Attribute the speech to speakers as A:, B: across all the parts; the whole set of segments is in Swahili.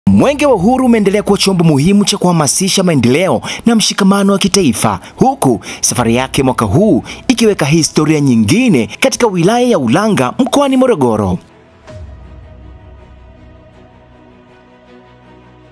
A: Mwenge wa Uhuru umeendelea kuwa chombo muhimu cha kuhamasisha maendeleo na mshikamano wa kitaifa, huku safari yake mwaka huu ikiweka historia nyingine katika wilaya ya Ulanga mkoani Morogoro.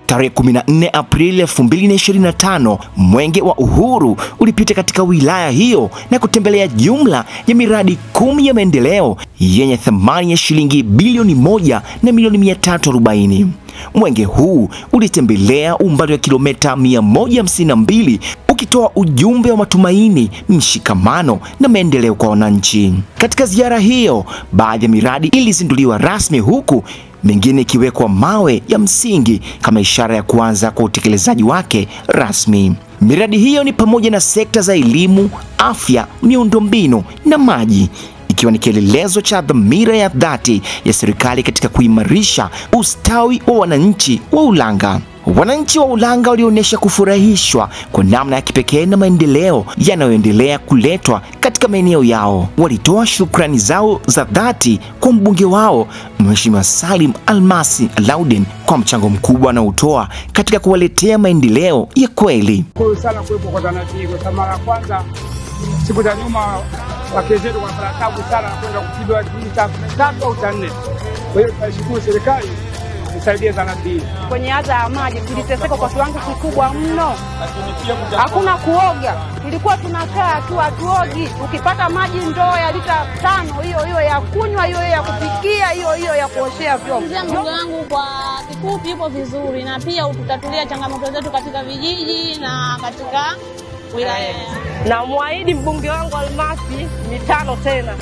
A: Tarehe 14 Aprili 2025, Mwenge wa Uhuru ulipita katika wilaya hiyo na kutembelea jumla ya miradi 10 ya maendeleo yenye thamani ya shilingi bilioni 1 na milioni 340. Mwenge huu ulitembelea umbali wa kilomita 152 ukitoa ujumbe wa matumaini, mshikamano na maendeleo kwa wananchi. Katika ziara hiyo, baadhi ya miradi ilizinduliwa rasmi huku mengine ikiwekwa mawe ya msingi kama ishara ya kuanza kwa utekelezaji wake rasmi. Miradi hiyo ni pamoja na sekta za elimu, afya, miundombinu na maji, ikiwa ni kielelezo cha dhamira ya dhati ya serikali katika kuimarisha ustawi wa wananchi wa Ulanga. Wananchi wa Ulanga walionyesha kufurahishwa kwa namna ya kipekee na maendeleo yanayoendelea kuletwa katika maeneo yao. Walitoa shukrani zao za dhati kwa mbunge wao Mheshimiwa Salim Almasi Alaudin kwa mchango mkubwa anaotoa katika kuwaletea maendeleo ya kweli.
B: Kwa sana kuwepo kwa Tanzania kwa mara ya kwanza siku za nyuma wakezetu kwa tabu sana kwenda kutibwa kijiji cha 3 au 4. Kwa hiyo tunashukuru serikali kusaidia Zanzibar.
C: Kwenye adha ya maji tuliteseka kwa kiwango kikubwa mno. Hakuna kuoga. Tulikuwa tunakaa tu hatuogi. Ukipata maji ndoo ya lita 5 hiyo ya kunywa, hiyo ya kupikia, hiyo ya kuoshea vyombo.
D: Mungu wangu kwa kifupi ipo vizuri na pia utatulia changamoto zetu katika vijiji na katika wilaya.
C: Na muahidi mbunge wangu Almasi mitano tena.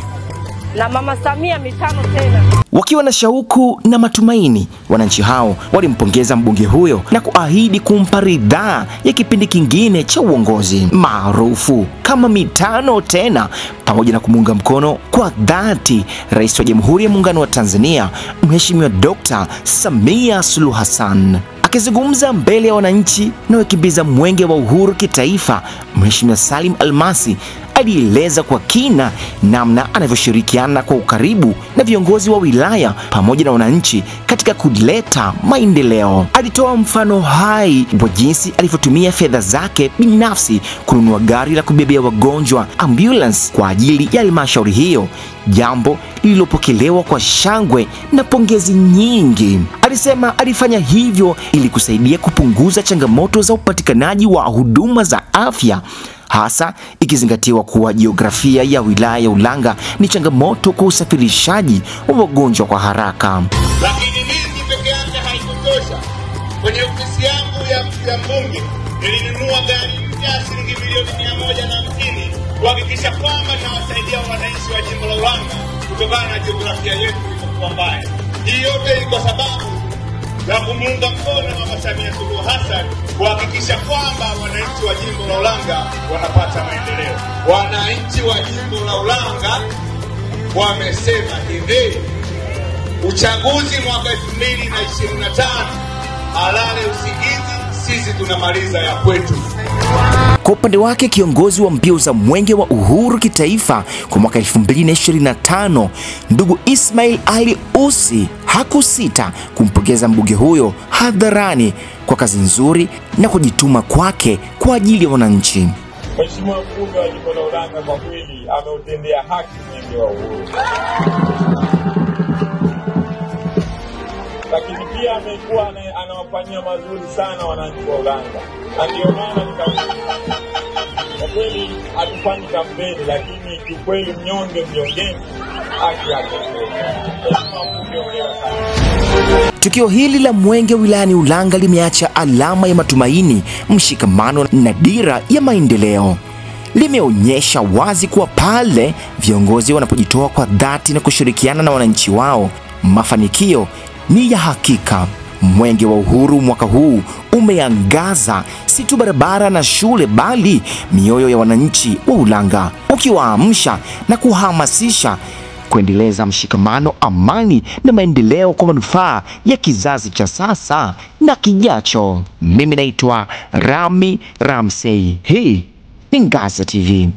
C: Na Mama Samia mitano tena.
A: Wakiwa na shauku na matumaini, wananchi hao walimpongeza mbunge huyo na kuahidi kumpa ridhaa ya kipindi kingine cha uongozi maarufu kama mitano tena, pamoja na kumuunga mkono kwa dhati Rais wa Jamhuri ya Muungano wa Tanzania Mheshimiwa Dr. Samia Suluhu Hassan. Akizungumza mbele ya wananchi na wakimbiza Mwenge wa Uhuru kitaifa, Mheshimiwa Salim Almasi alieleza kwa kina namna anavyoshirikiana kwa ukaribu na viongozi wa wilaya pamoja na wananchi katika kuleta maendeleo. Alitoa mfano hai wa jinsi alivyotumia fedha zake binafsi kununua gari la kubebea wagonjwa ambulance kwa ajili ya halmashauri hiyo, jambo lililopokelewa kwa shangwe na pongezi nyingi. Alisema alifanya hivyo ili kusaidia kupunguza changamoto za upatikanaji wa huduma za afya, hasa ikizingatiwa kuwa jiografia ya wilaya ya Ulanga ni changamoto kwa usafirishaji wa wagonjwa kwa haraka.
E: Lakini hizi peke yake haikutosha. Kwenye ofisi yangu ya mbunge nilinunua gari mpya shilingi milioni 150 kuhakikisha kwamba nawasaidia wananchi wa jimbo la Ulanga kutokana na jiografia yetu iliyokuwa mbaya. Hii yote ni kwa sababu ya kumuunga mkono Mama Samia Suluhu Hassan kuhakikisha kwamba wananchi wa jimbo la Ulanga wanapata maendeleo. Wananchi wa jimbo la Ulanga wamesema hivi, uchaguzi mwaka 2025 alale usingizi, sisi tunamaliza ya kwetu.
A: Kwa upande wake, kiongozi wa mbio za Mwenge wa Uhuru kitaifa kwa mwaka 2025 ndugu Ismail Ali Usi hakusita kumpongeza mbunge huyo hadharani kwa kazi nzuri na kujituma kwake kwa ajili ya wananchi.
F: Mheshimiwa mbunge wa jimbo la Ulanga kwa kweli ameutendea haki Mwenge wa Uhuru, lakini pia amekuwa anawafanyia mazuri sana wananchi wa Ulanga. Ndio maana kwa kweli hatufanyi kampeni, lakini kiukweli mnyonge mnyongeni haki yake.
A: Tukio hili la Mwenge wilayani Ulanga limeacha alama ya matumaini, mshikamano na dira ya maendeleo. Limeonyesha wazi kuwa pale viongozi wanapojitoa kwa dhati na kushirikiana na wananchi wao, mafanikio ni ya hakika. Mwenge wa Uhuru mwaka huu umeangaza si tu barabara na shule, bali mioyo ya wananchi wa Ulanga, ukiwaamsha na kuhamasisha kuendeleza mshikamano, amani na maendeleo kwa manufaa ya kizazi cha sasa na kijacho. Mimi naitwa Rami Ramsey. Hii ni Ngaza TV.